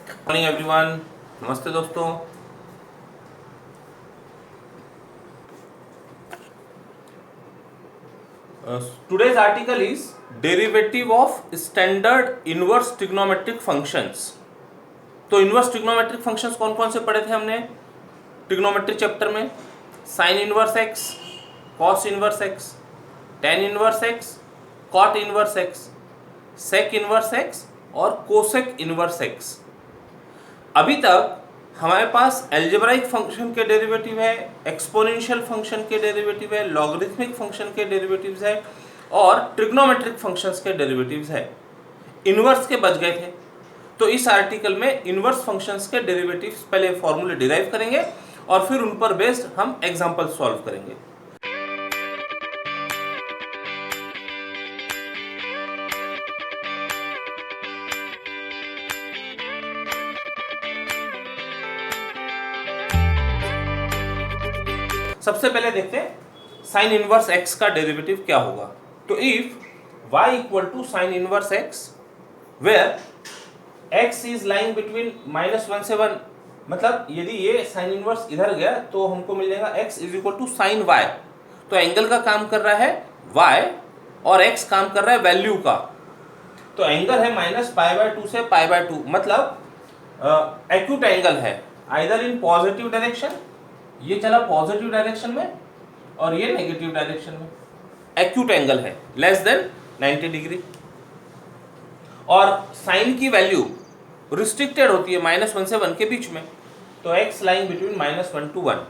Morning everyone, नमस्ते दोस्तों। Today's article is derivative of standard inverse trigonometric functions. तो inverse trigonometric functions कौन कौन से पढ़े थे हमने ट्रिग्नोमेट्री चैप्टर में? Sine inverse X, cos inverse X, tan inverse X, cot inverse X, sec inverse X और कोसेक इनवर्स एक्स। अभी तक हमारे पास एल्जेब्राइक फंक्शन के डेरिवेटिव है, एक्सपोनेंशियल फंक्शन के डेरिवेटिव है, लॉगरिथमिक फंक्शन के डेरिवेटिव्स है और ट्रिग्नोमेट्रिक फंक्शंस के डेरिवेटिव्स है। इनवर्स के बच गए थे, तो इस आर्टिकल में इनवर्स फंक्शंस के डेरिवेटिव्स पहले फॉर्मूले डिराइव करेंगे और फिर उन पर बेस्ड हम एग्जांपल सॉल्व करेंगे। सबसे पहले देखते हैं साइन इनवर्स एक्स का डेरिवेटिव क्या होगा। तो if y equal to sine inverse X where x is lying between -1 से 1, मतलब यदि ये साइन इनवर्स इधर गया तो हमको मिल जाएगा x is equal to sine y। तो एंगल का काम कर रहा है y और x काम कर रहा है वैल्यू का। तो एंगल है -π/2 से π/2, मतलब एक्यूट एंगल है आइदर इन पॉजिटिव डायरेक्शन, ये चला पॉजिटिव डायरेक्शन में और ये नेगेटिव डायरेक्शन में, एक्यूट एंगल है लेस देन 90 डिग्री। और साइन की वैल्यू रिस्ट्रिक्टेड होती है -1 से 1 के बीच में, तो x लाइंग बिटवीन -1 to 1।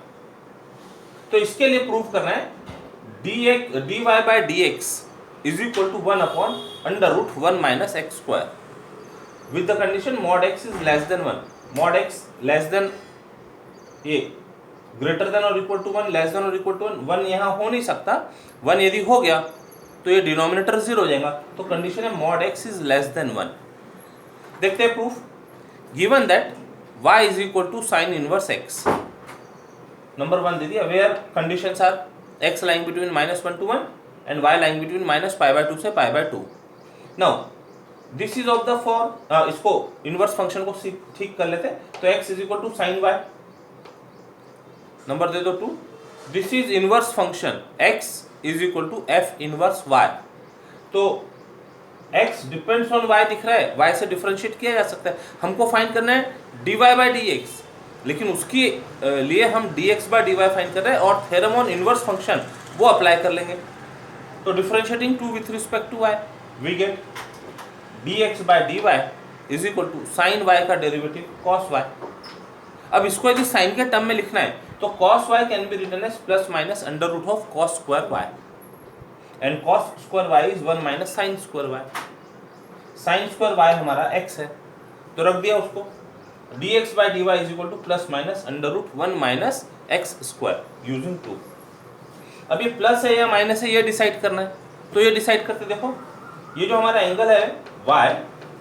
तो इसके लिए प्रूफ करना है dy/dx is equal to 1/√1 - x² with the condition mod x is less than 1, mod x less than a, greater than और इक्वल टू 1, लेस देन और इक्वल टू 1। 1 यहाँ हो नहीं सकता, 1 यदि हो गया तो ये डिनोमिनेटर 0 हो जाएगा। तो कंडीशन है mod x is less than 1। देखते हैं proof. Given that y is equal to sine inverse x, number 1 दे दिया, where conditions are x lying between -1 to 1 and y lying between -π/2 से π/2। Now this is of the for, इसको inverse function को ठीक कर लेते हैं। तो x is equal to sine y, number दे दो 2, this is inverse function x is equal to f inverse y। तो x डिपेंड्स ऑन y दिख रहा है, y से डिफरेंशिएट किया जा सकता है। हमको फाइंड करना है dy/dx, लेकिन उसके लिए हम dx/dy फाइंड कर रहे हैं और थ्योरम ऑन इनवर्स फंक्शन वो अप्लाई कर लेंगे। तो differentiating 2 with respect to y we get dx/dy is equal to sine y का डेरिवेटिव cos y। अब इसको यदि साइन के टर्म में लिखना है तो cos y can be written as +- cos square y and cos square y is 1 - sin square y। sin square y हमारा x है, तो रख दिया उसको। dx/dy is equal to +-√1 - x² using 2। अब ये प्लस है या माइनस है ये डिसाइड करना है, तो ये डिसाइड करते देखो, ये जो हमारा एंगल है y,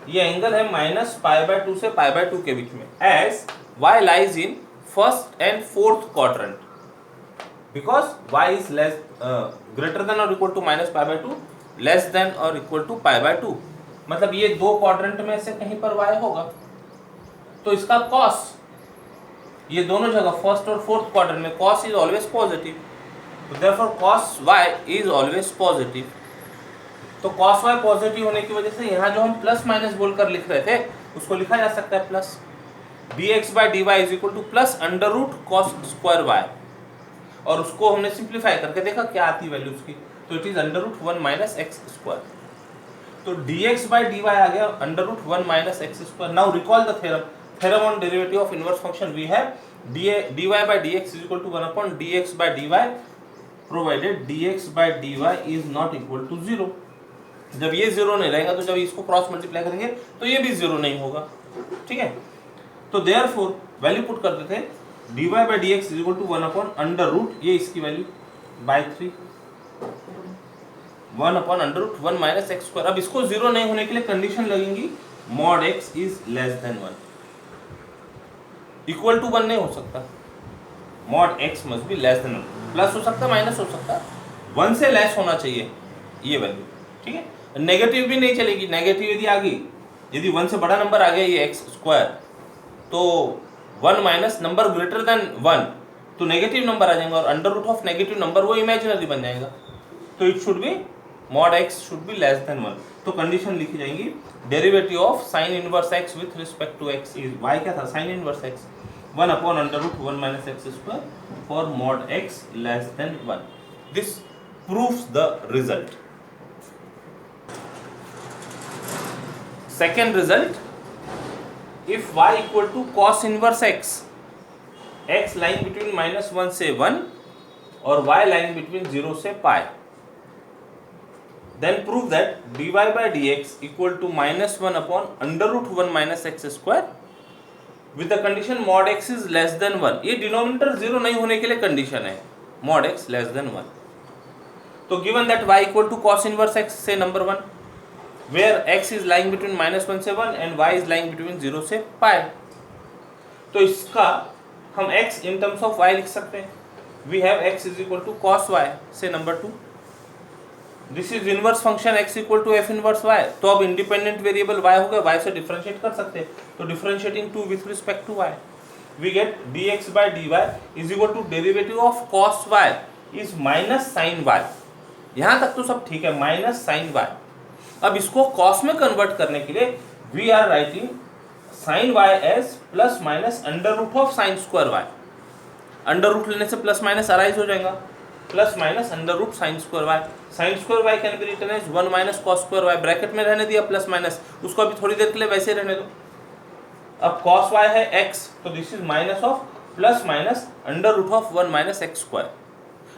ये एंगल है -π/2 से π/2 के बीच में, as y lies in first and fourth quadrant because y is less greater than or equal to -π/2 less than or equal to π/2, मतलब ये दो क्वाड्रेंट में से कहीं पर y होगा। तो इसका cos, ये दोनों जगह फर्स्ट और फोर्थ क्वाड्रेंट में cos is always positive, तो therefore cos y is always positive। तो cos y पॉजिटिव होने की वजह से यहाँ जो हम प्लस माइनस बोलकर लिख रहे थे उसको लिखा जा सकता है plus. dx/dy is equal to +√cos square y, और उसको हमने सिंप्लीफाई करके देखा क्या आती वैल्यू उसकी, तो इट इज √1 - x²। तो dx/dy आ गया √1 - x²। Now recall the theorem on derivative of inverse function we have dy/dx is equal to 1/dx/dy provided dx/dy is not equal to 0। जब ये 0 नहीं रहेगा तो जब इसको क्रॉस मल्टीप्लाई करेंगे तो ये भी 0 नहीं होगा, ठीक है। तो देयरफॉर वैल्यू पुट कर देते हैं dy/dx इज इक्वल टू 1/√, ये इसकी वैल्यू /3, 1/√1 - x²। अब इसको 0 नहीं होने के लिए कंडीशन लगेंगी mod x is less than 1, equal to 1 नहीं हो सकता, mod x must be less than 1, plus हो सकता माइनस हो सकता, 1 से लेस होना चाहिए ये वैल्यू, ठीक है। नेगेटिव भी नहीं चलेगी, नेगेटिव यदि आ गई, यदि 1 से बड़ा नंबर आ गया ये x² तो 1 माइनस नंबर ग्रेटर देन 1 तो नेगेटिव नंबर आ जाएगा और under root of negative number वो इमेजिनरी बन जाएगा, तो it should be mod x should be less than 1। तो कंडीशन लिखी जाएंगी derivative of sine inverse x with respect to x is y क्या था sine inverse x 1 upon under root 1 minus x square for mod x less than 1। This proves the result. Second result, if y equal to cos inverse x, x lying between -1 से 1 और y lying between 0 से pi, then prove that dy by dx equal to -1 upon under root 1 minus x square with the condition mod x is less than 1। ये denominator 0 नहीं होने के लिए condition है mod x less than 1। तो given that y equal to cos inverse x से number 1, where x is lying between -1 से 1 and y is lying between 0 से pi, तो इसका हम x in terms of y लिख सकते हैं। we have x is equal to cos y से number 2, this is inverse function x equal to f inverse y। तो अब इंडिपेंडेंट वेरिएबल y हो गया, y से डिफरेंशिएट कर सकते हैं, तो differentiating 2 with respect to y we get dx by dy is equal to derivative of cos y is minus sin y। यहाँ तक तो सब ठीक है, माइनस sin y। अब इसको cos में कन्वर्ट करने के लिए we are writing sine y as plus minus under root of sine square y। Under root लेने से प्लस माइनस अराइज हो जाएगा, plus minus under root sine square y। Sine square y can be written as 1 minus cos square y। Bracket में रहने दिया plus minus, उसको अभी थोड़ी देर के लिए वैसे रहने दो। अब cos y है x, तो this is minus of plus minus under root of 1 minus x square.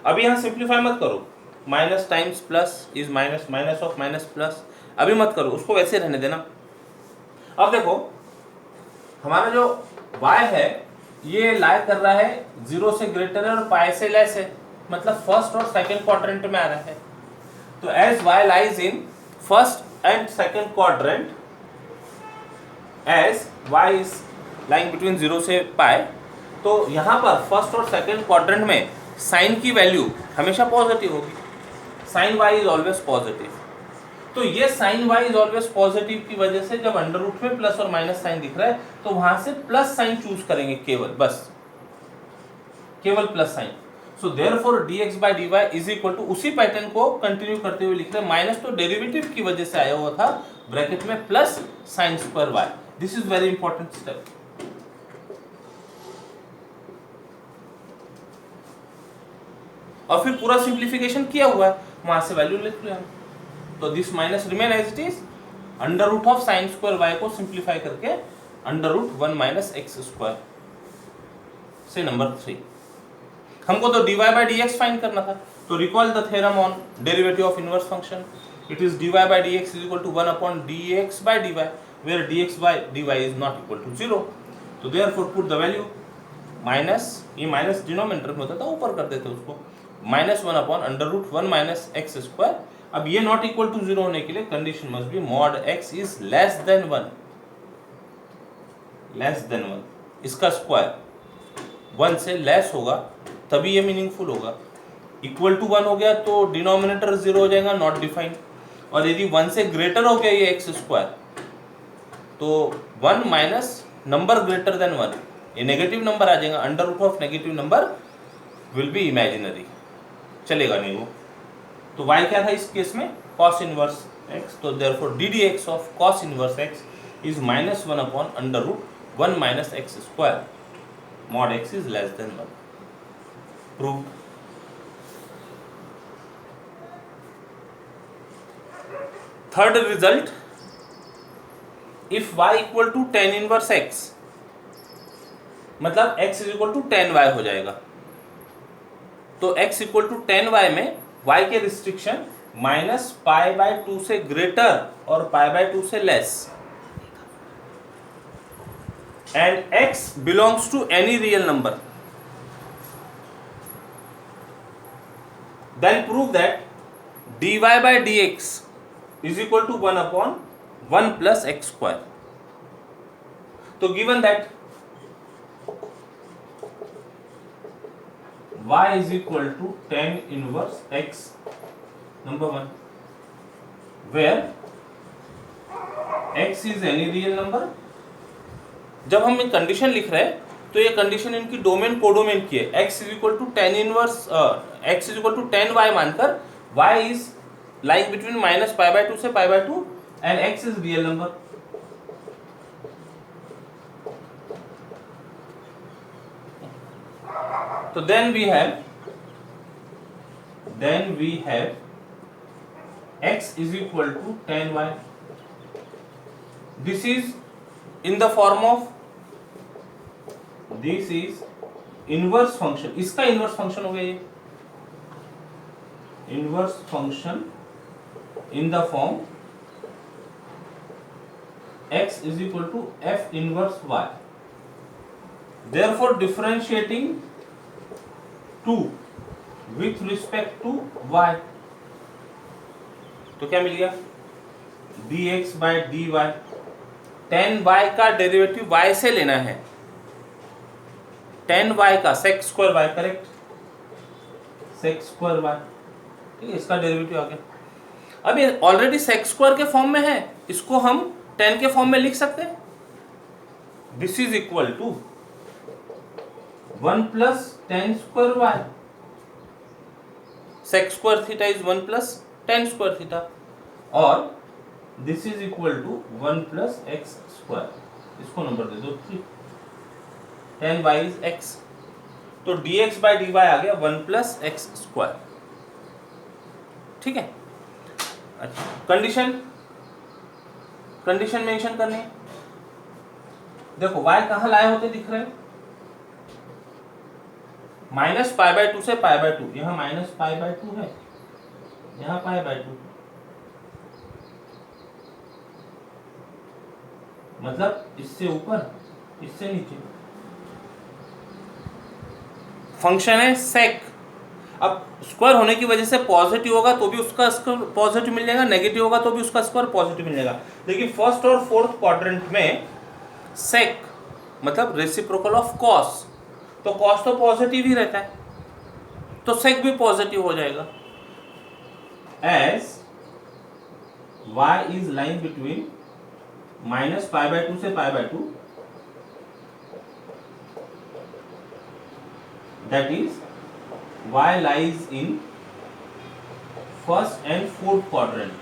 अभी यहाँ सिंप्लीफाई मत करो, minus times plus is minus, minus of minus plus, अभी मत करो, उसको वैसे रहने देना। अब देखो हमारा जो y है ये लाई कर रहा है 0 से ग्रेटर है और पाई से लेस है, मतलब फर्स्ट और सेकंड क्वाड्रेंट में आ रहा है। तो as y lies in first and second quadrant, as y is lying between 0 से पाई, तो यहाँ पर फर्स्ट और सेकंड क्वाड्रेंट में साइन की वैल्यू हमेशा पॉजिटिव होगी। Sine y is always positive. तो ये sine y is always positive की वजह से जब अंडर रूट में प्लस और माइनस साइन दिख रहा है तो वहां से प्लस साइन चूज करेंगे केवल, बस केवल plus sign. So therefore dx by dy is equal to, उसी पैटर्न को कंटिन्यू करते हुए लिख रहे हैं, माइनस तो डेरिवेटिव की वजह से आया हुआ था, ब्रैकेट में plus sign square y। This is very important step. और फिर पूरा सिंप्लीफिकेशन किया हुआ है, वहां से वैल्यू लिख लिया। तो this minus remain as it is, under root of sine square y को सिंप्लीफाई करके under root 1 minus x square से नंबर 3। हमको तो dy by dx फाइंड करना था, तो recall the theorem on derivative of inverse function. It is dy by dx is equal to 1 upon dx by dy, where dx by dy is not equal to 0। तो therefore put the value minus, ये minus denominator में होता था, ऊपर कर देते उसको, minus 1 upon under root 1 minus x square. अब ये नॉट इक्वल टू 0 होने के लिए condition must be mod x is less than 1, less than 1। इसका स्क्वायर 1 से लेस होगा तभी ये मीनिंगफुल होगा। इक्वल टू 1 हो गया तो डिनोमिनेटर 0 हो जाएगा, नॉट डिफाइंड। और यदि 1 से ग्रेटर हो गया ये एक्स स्क्वायर, तो 1 माइनस नंबर ग्रेटर देन 1, ये नेगेटिव नंबर आ जाएगा। Under root of negative number will be imaginary, चलेगा नहीं वो। तो y क्या था इस केस में, cos इनवर्स x। तो therefore ddx of cos inverse x is minus 1 upon under root 1 minus x square, mod x is less than 1। Proved। Third result, if y equal to tan inverse x, मतलब x is equal to tan y हो जाएगा। तो x equal to tan y में y के restriction minus pi by 2 से greater और pi by 2 से less, and x belongs to any real number, then prove that dy by dx is equal to 1 upon 1 plus x square। तो given that y is equal to tan inverse x, number 1, where x is any real number जब हम एक condition लिख रहे हैं तो ये condition इनकी डोमेन कोडोमेन की है। x is equal to tan inverse x is equal to 10y मानकर y इज लाइक बिटवीन -π/2 से π/2 and x is real number. तो then we have x is equal to 10y. This is in the form of, this is inverse function, इसका inverse function हो गया ये, inverse function in the form x is equal to f inverse y. Therefore differentiating 2 with respect to y, तो क्या मिल गया dx by dy, 10y का derivative y से लेना है, 10y का sec square y, correct, sec square y, ठीक है, इसका डेरिवेटिव आ गया। अब ये ऑलरेडी sec स्क्वायर के फॉर्म में है, इसको हम 10 के फॉर्म में लिख सकते हैं। This is equal to 1 plus 10 square y, sec square theta is 1 plus 10 square theta, और this is equal to 1 plus x square, इसको नंबर दे दो 3, 10y इज x, तो dx बाई dy आ गया 1 प्लस एक्स स्क्वायर, ठीक है। अच्छा, कंडीशन मेंशन करनी है। देखो y कहाँ लाए होते दिख रहे हैं, -π/2 से π/2, यहाँ -π/2 है, यहाँ π/2, मतलब इससे ऊपर इससे नीचे। फंक्शन है सेक, अब स्क्वायर होने की वजह से पॉजिटिव होगा तो भी उसका स्क्वायर पॉजिटिव मिल जाएगा, नेगेटिव होगा तो भी उसका स्क्वायर पॉजिटिव मिल जाएगा। लेकिन फर्स्ट और फोर्थ क्वाड्रेंट में सेक मतलब रेसिप्रोकल ऑफ कॉस, तो कॉस तो पॉजिटिव ही रहता है, तो सेक भी पॉजिटिव हो जाएगा। As y is lying between -π/2 से π/2, that is y lies in first and fourth quadrant,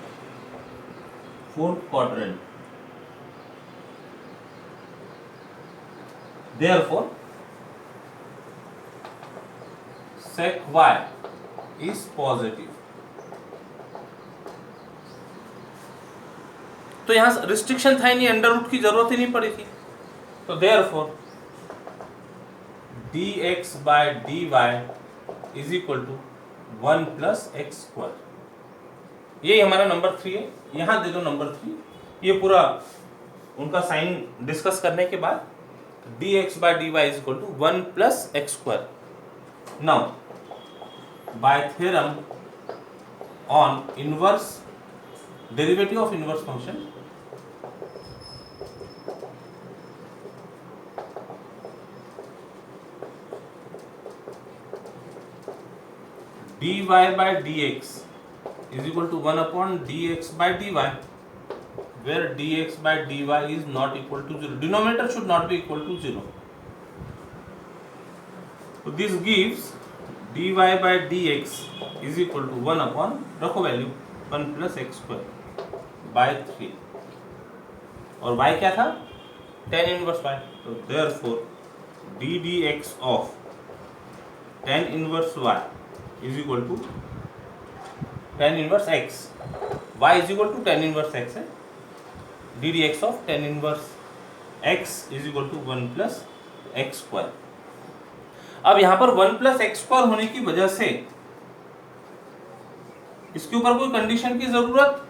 therefore sec y is positive। तो यहाँ रिस्ट्रिक्शन था ही नहीं, अंडर रूट की जरूरत ही नहीं पड़ी थी, तो therefore dx by dy is equal to 1 plus x square. ये हमारा नंबर 3 है, यहाँ दे दो नंबर 3। ये पूरा उनका साइन डिस्कस करने के बाद dx by dy is equal to 1 plus x square. Now by theorem on inverse derivative of inverse function, dy by dx is equal to 1 upon dx by dy, where dx by dy is not equal to 0. Denominator should not be equal to 0. So this gives dy by dx is equal to 1 upon, रखो value 1 plus x square by 3, और y क्या था, tan inverse y, तो therefore d dx of tan inverse y is equal to tan inverse x, y is equal to tan inverse x है, d dx of tan inverse x is equal to 1 plus x square। अब यहाँ पर 1 plus x square होने की वजह से इसके ऊपर कोई कंडीशन की जरूरत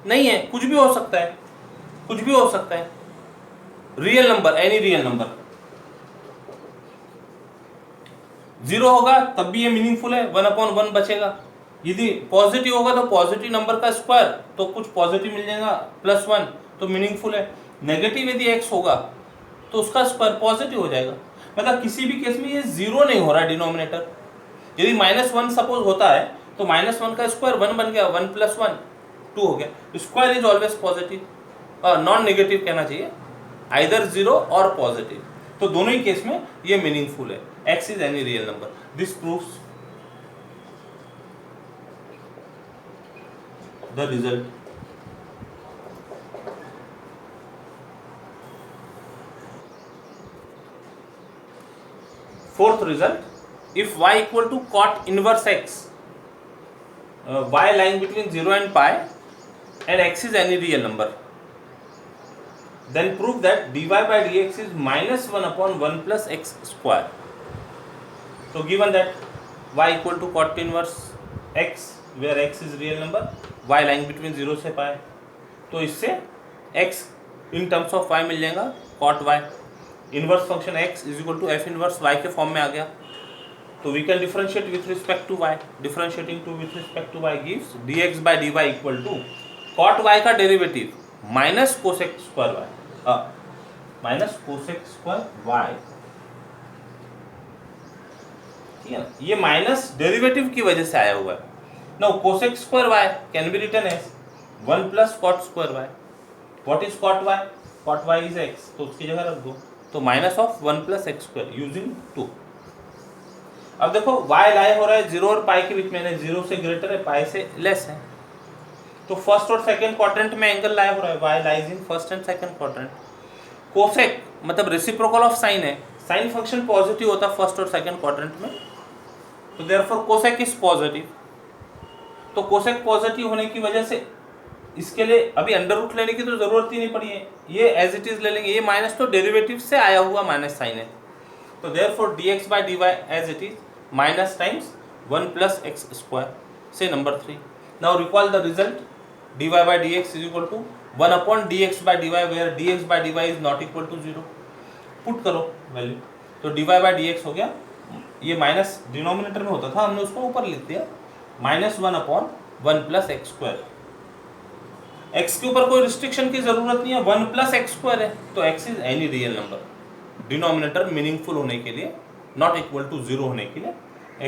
नहीं है, कुछ भी हो सकता है, कुछ भी हो सकता है, real number, any real number. 0 होगा तब भी ये मीनिंगफुल है, 1/1 बचेगा। यदि पॉजिटिव होगा तो पॉजिटिव नंबर का स्क्वायर, तो कुछ पॉजिटिव मिल जाएगा, +1, तो मीनिंगफुल है। नेगेटिव यदि x होगा तो उसका स्क्वायर पॉजिटिव हो जाएगा, मतलब किसी भी केस में ये 0 नहीं हो रहा डिनोमिनेटर। यदि -1 सपोज होता है तो -1 का स्क्वायर 1 बन गया, 1 + 1 2 हो गया, square is always positive, non negative कहना चाहिए। आइदर 0 और पॉजिटिव। तो दोनों ही केस में ये मीनिंगफुल है, x इज any real number. This proves the result. Fourth result, if y equal to cot inverse x, y lying between 0 and pi and x is any real number, then prove that dy by dx is minus 1 upon 1 plus x square. So given that y equal to cot inverse x where x is real number, y lying between 0 से pi, तो इससे x in terms of y मिल जाएगा cot y, inverse function x is equal to f inverse y के form में आ गया। तो we can differentiate with respect to y, differentiating to with respect to y gives dx by dy equal to cot y का derivative minus cosec square y, minus cosec square y, ठीक है ना। ये minus derivative की वजह से आया हुआ है। Now cosec square y can be written as 1 plus cot square y। What is cot y? Cot y is x, तो उसकी जगह रख दो, तो minus of 1 plus x square using 2। अब देखो y लाई हो रहा है 0 और पाई के बीच में, 0 से ग्रेटर है पाई से लेस है, तो फर्स्ट और सेकंड क्वाड्रेंट में एंगल लाई हो रहा है, y lies in first and second quadrant. Cosec मतलब रेसिप्रोकल ऑफ साइन है, साइन फंक्शन पॉजिटिव होता है फर्स्ट और सेकंड क्वाड्रेंट में, तो देयरफॉर कोसेक इज पॉजिटिव। तो कोसेक पॉजिटिव होने की वजह से इसके लिए अभी अंडर रूट लेने की तो जरूरत ही नहीं पड़ी है, ये एज इट इज ले लेंगे। ये माइनस तो डेरिवेटिव से आया हुआ माइनस साइन है, तो therefore dx by dy as it is minus times 1 plus x square. से number 3, now recall the result, dy by dx is equal to 1 upon dx by dy where dx by dy is not equal to 0। Put करो value, तो dy by dx हो गया, ये minus denominator में होता था, हमने उसको ऊपर लिख दिया, minus 1 upon 1 plus x square. x के ऊपर कोई रिस्ट्रिक्शन की जरूरत नहीं है, 1 प्लस एक्स स्क्वायर है, तो x इज any real number. Denominator meaningful होने के लिए, नॉट इक्वल टू 0 होने के लिए,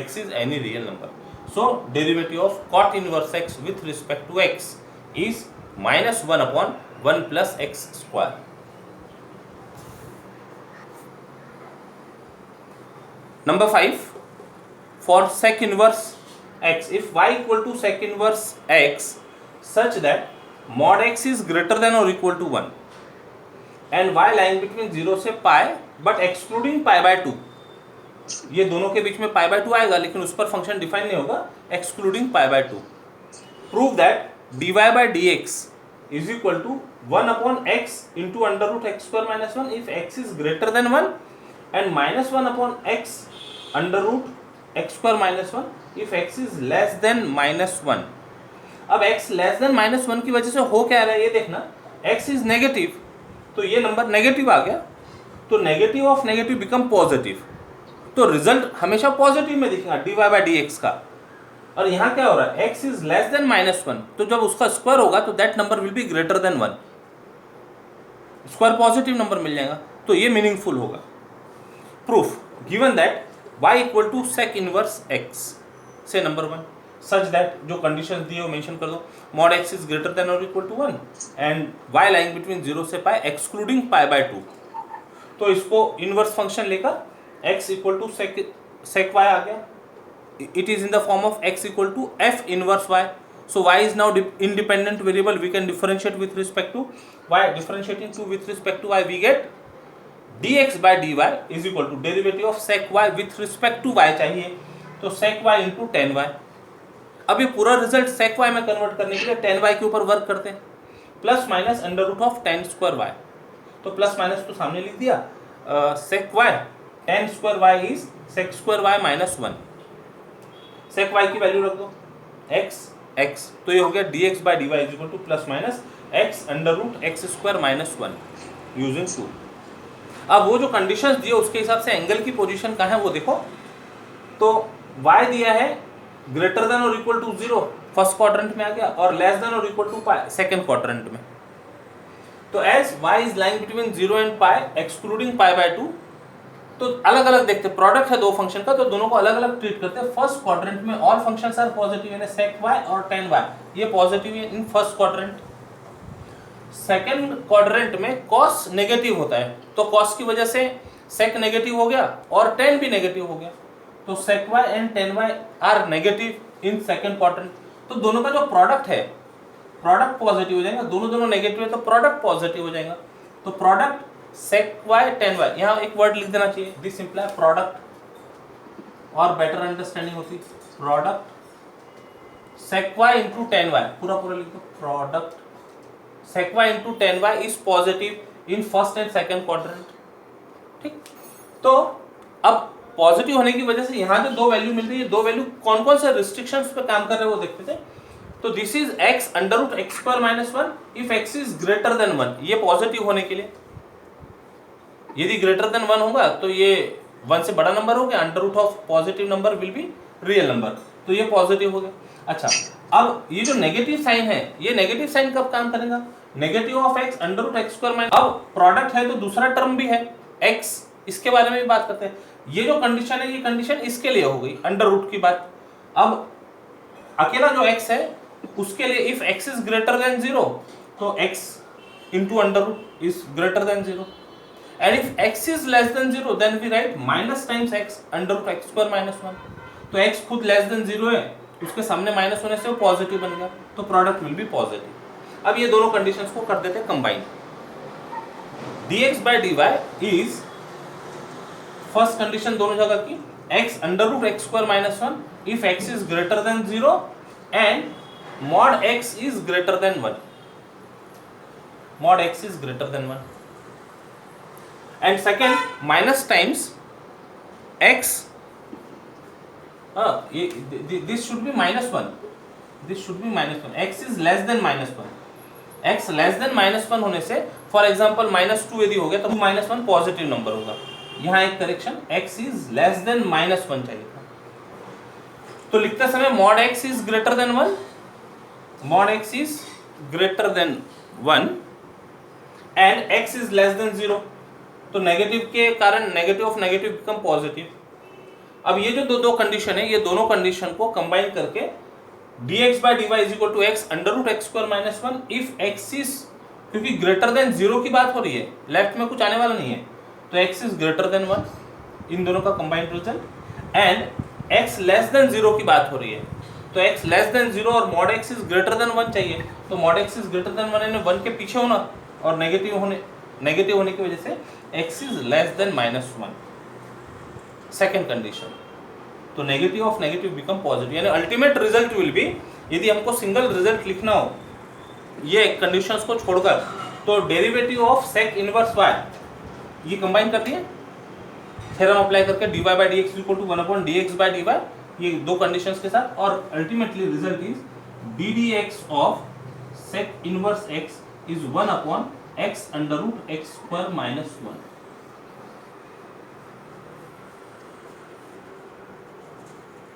x इज any real number. So derivative of cot inverse x with respect to x is minus 1 upon 1 plus x square. Number 5, for sec inverse x, if y equal to sec inverse x such that mod x is greater than or equal to 1 and y lying between 0 से pi but excluding pi by 2, ये दोनों के बीच में pi by 2 आएगा लेकिन उस पर function define नहीं होगा, excluding pi by 2, prove that dy by dx is equal to 1 upon x into under root x square minus 1 if x is greater than 1 and minus 1 upon x under root x square minus 1 if x is less than minus 1। अब x less than minus 1 की वजह से हो क्या रहा है ये देखना, x इज नेगेटिव, तो ये नंबर नेगेटिव आ गया, तो negative of negative become positive, तो रिजल्ट हमेशा पॉजिटिव में दिखेगा dy by dx का। और यहाँ क्या हो रहा है, x is less than minus 1, तो जब उसका स्क्वायर होगा तो that number will be greater than 1, square positive number मिल जाएगा, तो ये मीनिंगफुल होगा। Proof, given that y equal to sec inverse x, से नंबर 1, सच दैट जो कंडीशन दिए वो मेंशन कर दो, mod x is greater than और equal to 1 and y lying between 0 से पाई एक्सक्लूडिंग पाई बाय 2, तो इसको इनवर्स फंक्शन लेकर x equal to sec y आ गया, it is in the form of x equal to f inverse y, so y is now independent variable, we can differentiate with respect to y, differentiating to with respect to y we get dx by dy is equal to derivative of sec y with respect to y चाहिए, तो sec y into tan y। अब ये पूरा result sec y में convert करने के लिए tan y के ऊपर वर्क करते हैं, plus minus under root of tan square y, तो प्लस माइनस तो सामने लिख दिया, sec y tan square y is sec square y minus 1, sec y की वैल्यू रख दो x, तो ये हो गया dx by dy is equal to plus minus x under root x square minus 1 using 2। अब वो जो कंडीशंस दिए उसके हिसाब से एंगल की पोजीशन कहाँ है वो देखो, तो y दिया है ग्रेटर देन और इक्वल टू 0 फर्स्ट क्वाड्रेंट में आ गया, और लेस देन और equal to pi second quadrant में, तो as y is lying between 0 and pi excluding pi by 2, तो अलग अलग देखते, प्रोडक्ट है दो फंक्शन का तो दोनों को अलग अलग ट्रीट करते हैं। फर्स्ट क्वाड्रेंट में ऑल फंक्शंस आर पॉजिटिव, यानी sec y और tan y ये पॉजिटिव है इन फर्स्ट क्वाड्रेंट, सेकंड क्वाड्रेंट में कॉस नेगेटिव होता है, तो कॉस की वजह से सेक नेगेटिव हो गया और टेन भी नेगेटिव हो गया, तो sec y and tan y are negative in second quadrant. तो दोनों का जो प्रोडक्ट है, प्रोडक्ट पॉजिटिव हो जाएगा, दोनों दोनों नेगेटिव है तो प्रोडक्ट पॉजिटिव हो जाएगा। तो product sec y tan y, यहाँ एक वर्ड लिख देना चाहिए, दिस सिंपल प्रोडक्ट और बेटर अंडरस्टैंडिंग होती। Product sec y into tan y, पूरा पूरा लिख दो, product sec y into tan y is positive in first and second quadrant. ठीक, तो अब पॉजिटिव होने की वजह से यहाँ जो दो वैल्यू मिल रही है, दो वैल्यू कौन कौन से रिस्ट्रिक्शंस पे काम कर रहे हैं वो देखते थे। तो this is x under root x square minus one if x is greater than one, ये पॉजिटिव होने के लिए, यदि ग्रेटर देन वन होगा तो ये वन से बड़ा नंबर हो गया, under root of positive number will be real number, तो ये पॉजिटिव हो गया। अच्छा, अब ये जो नेगेटिव साइन है, ये नेगेटिव साइन कब काम करेगा, negative of x under root x square minus, अब प्रोडक्ट है तो दूसरा टर्म भी है x, इसके बारे में भी बात करते हैं। ये जो कंडीशन है, ये कंडीशन इसके लिए हो गई अंडर रूट की बात। अब अकेला जो x है उसके लिए if x is greater than zero, तो x into under root is greater than zero, and if x is less than zero then we write minus times x under root x square minus one. तो x खुद less than zero है, उसके सामने minus होने से वो positive बन गया, तो प्रोडक्ट विल बी पॉजिटिव। अब ये दोनों कंडीशंस को कर देते हैं combine. dx by dy is first condition दोनों जगह की, x under root x square minus one if x is greater than zero and mod x is greater than 1, mod x is greater than 1, and second minus times x, this should be minus 1, this should be minus 1, x is less than minus 1, x less than minus 1 होने से for example minus two यदि हो गया तो minus one positive number होगा, यहाँ एक correction x is less than minus 1 चाहिए था। तो लिखते समय mod x is greater than 1, mod x is greater than 1 and x is less than 0, तो नेगेटिव के कारण negative of negative become positive. अब ये जो दो कंडीशन है, ये दोनों कंडीशन को कंबाइन करके dx by dy is equal to x under root x square minus one if x is, क्योंकि ग्रेटर देन जीरो की बात हो रही है, लेफ्ट में कुछ आने वाला नहीं है, तो x is greater than 1, इन दोनों का combined result, and x less than zero की बात हो रही है, तो x लेस देन जीरो और mod x is greater than 1 चाहिए, तो mod x is greater than 1 यानी 1 के पीछे होना और नेगेटिव होने की वजह से x is less than minus 1, second condition. तो negative of negative become positive, यानी अल्टीमेट रिजल्ट विल बी, यदि हमको सिंगल रिजल्ट लिखना हो ये कंडीशंस को छोड़कर, तो derivative of sec inverse y, ये कंबाइन कर दिए थ्योरम अप्लाई करके dy by dx equal to 1 upon dx by dy, ये दो कंडीशंस के साथ, और ultimately result is ddx of sec inverse x is 1 upon x under root x square minus 1।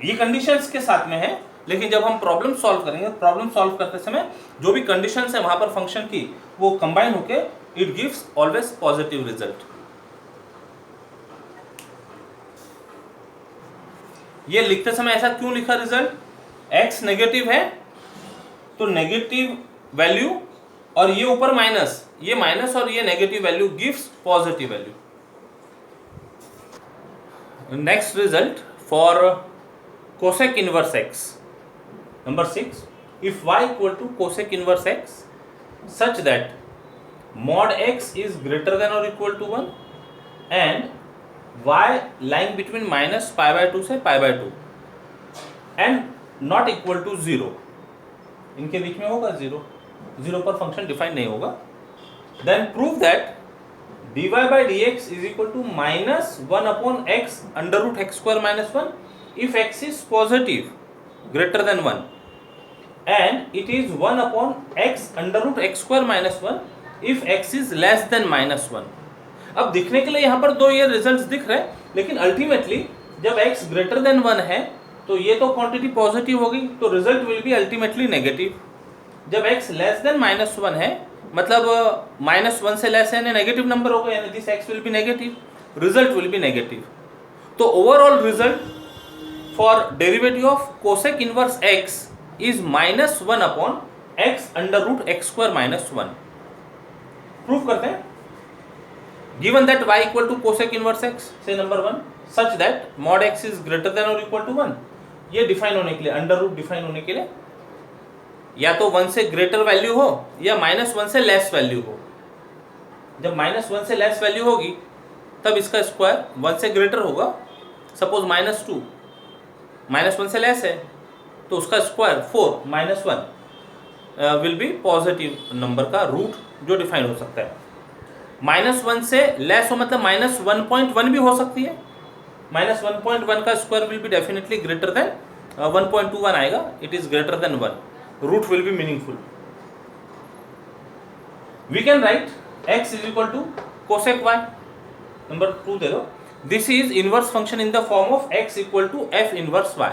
ये कंडीशंस के साथ में है, लेकिन जब हम प्रॉब्लम सॉल्व करेंगे, प्रॉब्लम सॉल्व करते समय जो भी कंडीशंस है वहां पर फंक्शन की, वो कंबाइन होके it gives always positive result. ये लिखते समय ऐसा क्यों लिखा रिजल्ट, x नेगेटिव है तो नेगेटिव वैल्यू और ये ऊपर माइनस, ये माइनस और ये negative value gives positive value. Next result for cosec inverse x, number 6, if y equal to cosec inverse x such that mod x is greater than or equal to 1 and y lying between minus pi by 2 से pi by 2 and not equal to 0, इनके बीच में होगा 0, 0 पर function define नहीं होगा, then prove that dy by dx is equal to minus 1 upon x under root x square minus 1 if x is positive greater than 1 and it is 1 upon x under root x square minus 1 if x is less than minus 1। अब दिखने के लिए यहाँ पर दो ये results दिख रहे हैं, लेकिन अल्टीमेटली जब x ग्रेटर देन 1 है तो ये तो क्वांटिटी पॉजिटिव होगी, तो result will be ultimately negative. जब x लेस देन माइनस 1 है, मतलब माइनस 1 से लेस है, नेगेटिव नंबर होगा, यानी this x will be negative, result will be negative. तो overall result for derivative of cosec inverse x is minus 1 upon x under root x square minus 1, proof करते हैं। Given that y equal to cosec inverse x, से number 1, such that mod x is greater than और equal to 1। ये define होने के लिए, under root define होने के लिए या तो 1 से ग्रेटर वैल्यू हो या -1 से लेस वैल्यू हो। जब -1 से लेस वैल्यू होगी तब इसका स्क्वायर 1 से ग्रेटर होगा। सपोज -2 -1 से लेस है तो उसका square 4 -1 will be positive number का रूट जो डिफाइन हो सकता है। -1 से लेस हो मतलब -1.1 भी हो सकती है। -1.1 का square will be definitely greater than 1.21 आएगा, it is greater than 1, root will be meaningful. We can write x is equal to cosec y। Number 2 दे दो, this is inverse function in the form of x equal to f inverse y।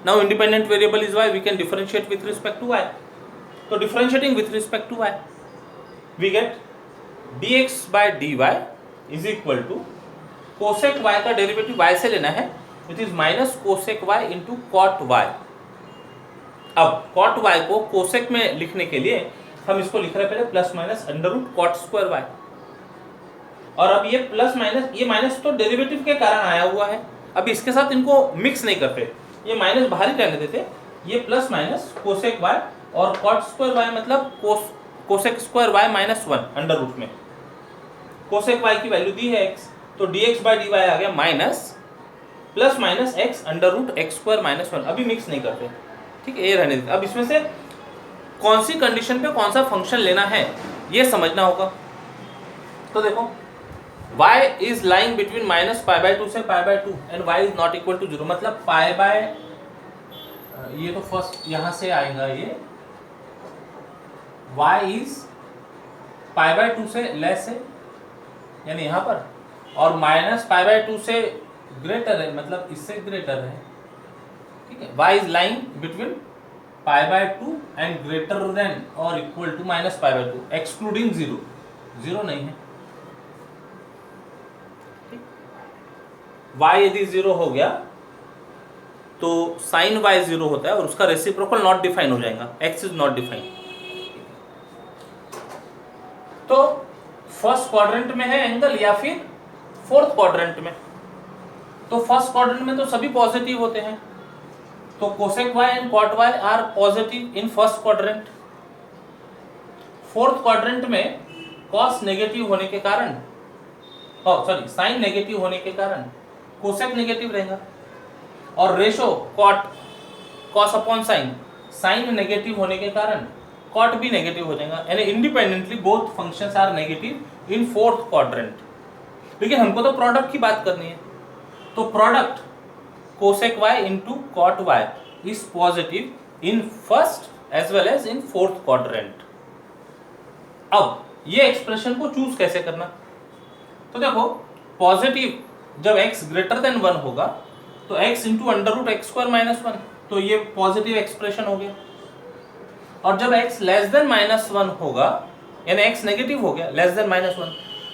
Now independent variable is y, we can differentiate with respect to y। तो differentiating with respect to y we get dx by dy is equal to cosec y का derivative y से लेना है, it is minus cosec y into cot y। अब cot y को cosec में लिखने के लिए हम इसको लिख रहे हैं पहले plus minus under root cot square y, और अब ये प्लस माइनस, ये माइनस तो डेरिवेटिव के कारण आया हुआ है, अब इसके साथ इनको मिक्स नहीं करते, ये माइनस बाहर ही रहने देते। ये प्लस माइनस कोसेक y और कॉट स्क्वायर y मतलब cosec square y -1 under root में कोसेक y की वैल्यू दी है x, तो dx बाई dy आ गया minus plus minus x under root x square -1। अभी मिक्स नहीं करते, ठीक है, ये रहने देते। अब इसमें से कौन सी कंडीशन पे कौन सा फंक्शन लेना है ये समझना होगा। तो देखो y इज लाइंग बिटवीन -π/2 से π/2 and y is not equal to 0, मतलब ये तो फर्स्ट यहां से आएगा, ये y इज π/2 से लेस है यानी यहाँ पर, और -π/2 से ग्रेटर है मतलब इससे ग्रेटर है, ठीक है। y is lying between π/2 and greater than और इक्वल टू -π/2 एक्सक्लूडिंग 0, 0 नहीं है, ठीक। y यदि 0 हो गया तो sin y 0 होता है और उसका रेसिप्रोकल नॉट डिफाइन हो जाएगा, x इज नॉट डिफाइन। तो फर्स्ट क्वाड्रेंट में है एंगल या फिर फोर्थ क्वाड्रेंट में, तो फर्स्ट क्वाड्रेंट में तो सभी पॉजिटिव होते हैं, तो cosec y and cot y are positive in first quadrant. Fourth quadrant में कॉस नेगेटिव होने के कारण, सॉरी साइन नेगेटिव होने के कारण कोसेक नेगेटिव रहेगा, और ratio cos upon sine negative होने के कारण कॉट भी नेगेटिव हो जाएगा, यानी independently both functions are negative in fourth quadrant. लेकिन हमको तो प्रोडक्ट की बात करनी है, तो product cosec y into cot y is positive in first as well as in fourth quadrant. अब ये एक्सप्रेशन को चूज कैसे करना, तो देखो पॉजिटिव जब x ग्रेटर देन 1 होगा तो x into under root x square -1, तो ये पॉजिटिव एक्सप्रेशन हो गया, और जब x लेस देन -1 होगा यानी x नेगेटिव हो गया लेस देन -1,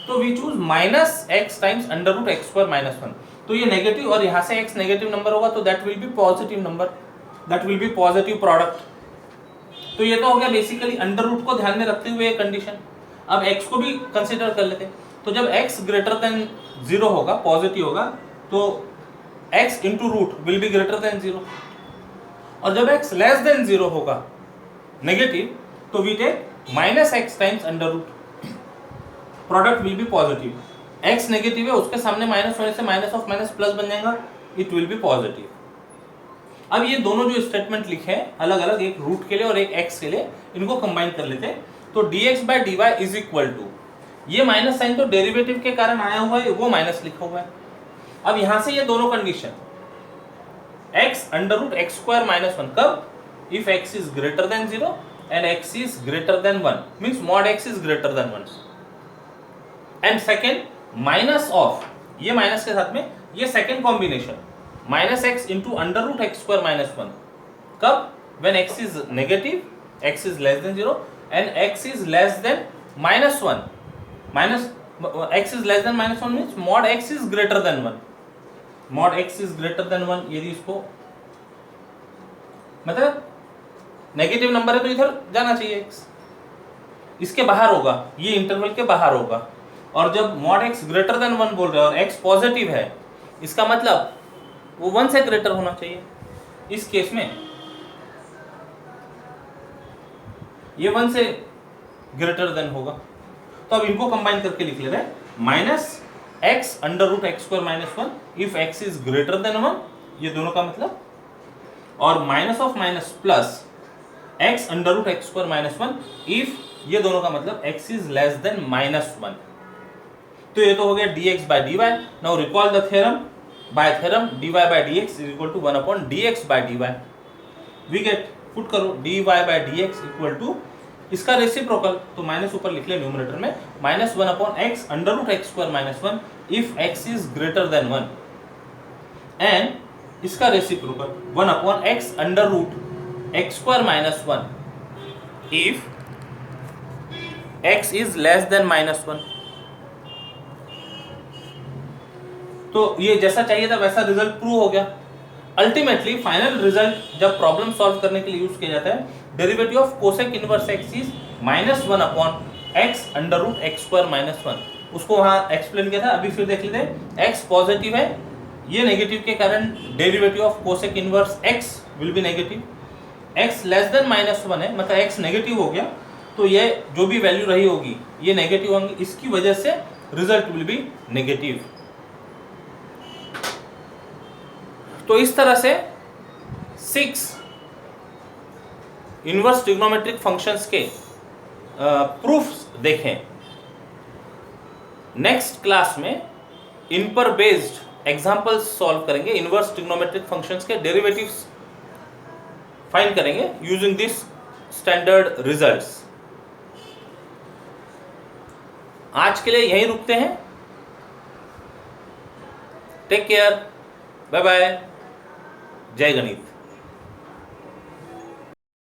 तो we choose -x times under root x square -1, तो ये नेगेटिव और यहाँ से x नेगेटिव नंबर होगा तो that will be positive number, that will be positive product. तो ये तो हो गया बेसिकली अंडर रूट को ध्यान में रखते हुए एक कंडीशन। अब x को भी कंसिडर कर लेते हैं, तो जब x ग्रेटर देन 0 होगा, पॉजिटिव होगा, तो x into root will be greater than 0, और जब x लेस देन 0 होगा नेगेटिव, तो we take -x times under root, product will be positive. x negative है, उसके सामने माइनस होने से माइनस ऑफ माइनस प्लस बन जाएगा, इट विल बी पॉजिटिव। अब ये दोनों जो स्टेटमेंट लिखे हैं अलग अलग, एक रूट के लिए और एक x के लिए, इनको कंबाइन कर लेते हैं, तो dx by dy is equal to, ये माइनस साइन तो डेरिवेटिव के कारण आया हुआ है, वो माइनस लिखा हुआ है। अब यहां से ये दोनों condition x under root x square -1 कब, if x is greater than 0 and x is greater than 1 means mod x is greater than 1, and second minus of, ये माइनस के साथ में ये second combination -x into under root x square -1 कब, when x is negative, x is less than 0 and x is less than -1, x is less than -1 means mod x is greater than 1, mod x is greater than 1, यदि इसको मतलब negative number है तो इधर जाना चाहिए x, इसके बाहर होगा, ये इंटरवल के बाहर होगा। और जब मॉड x ग्रेटर देन 1 बोल रहे हैं और x पॉजिटिव है, इसका मतलब वो 1 से ग्रेटर होना चाहिए। इस केस में ये 1 से ग्रेटर देन होगा। तो अब इनको कंबाइन करके लिख ले रहे हैं, minus x under root x square minus 1 if x is greater than 1, ये दोनों का मतलब, और minus of minus plus x under root x square minus 1 if, ये दोनों का मतलब x is less than minus 1। तो ये तो हो गया dx by dy। Now recall the theorem, by theorem dy by dx is equal to 1 upon dx by dy। We get, put करो dy by dx equal to इसका reciprocal, तो minus ऊपर लिख ले न्यूमरेटर में, minus 1 upon x under root x square minus 1 if x is greater than 1, and इसका reciprocal 1 upon x under root x square minus 1 if x is less than minus 1। तो ये जैसा चाहिए था वैसा रिजल्ट प्रूव हो गया। अल्टीमेटली फाइनल रिजल्ट जब प्रॉब्लम सॉल्व करने के लिए यूज किया जाता है, derivative of cosec inverse x is minus 1 upon x under root x square minus 1। उसको वहां एक्सप्लेन किया था, अभी फिर देख लेते हैं। x पॉजिटिव है, ये नेगेटिव के कारण derivative of cosec inverse x will be negative. x less than minus 1 है, मतलब x नेगेटिव हो गया, तो ये जो भी वैल्यू रही होगी ये नेगेटिव होंगी, इसकी वजह से रिजल्ट विल बी नेगेटिव। तो इस तरह से 6 इनवर्स ट्रिग्नोमेट्रिक फंक्शंस के प्रूफ्स देखें। नेक्स्ट क्लास में इन पर बेस्ड एग्जांपल्स सॉल्व करेंगे, इनवर्स ट्रिग्नोमेट्रिक फंक्शंस के डेरिवेटिव्स फाइंड करेंगे यूजिंग दिस स्टैंडर्ड रिजल्ट्स। आज के लिए यहीं रुकते हैं। टेक केयर, बाय बाय, जय गणित।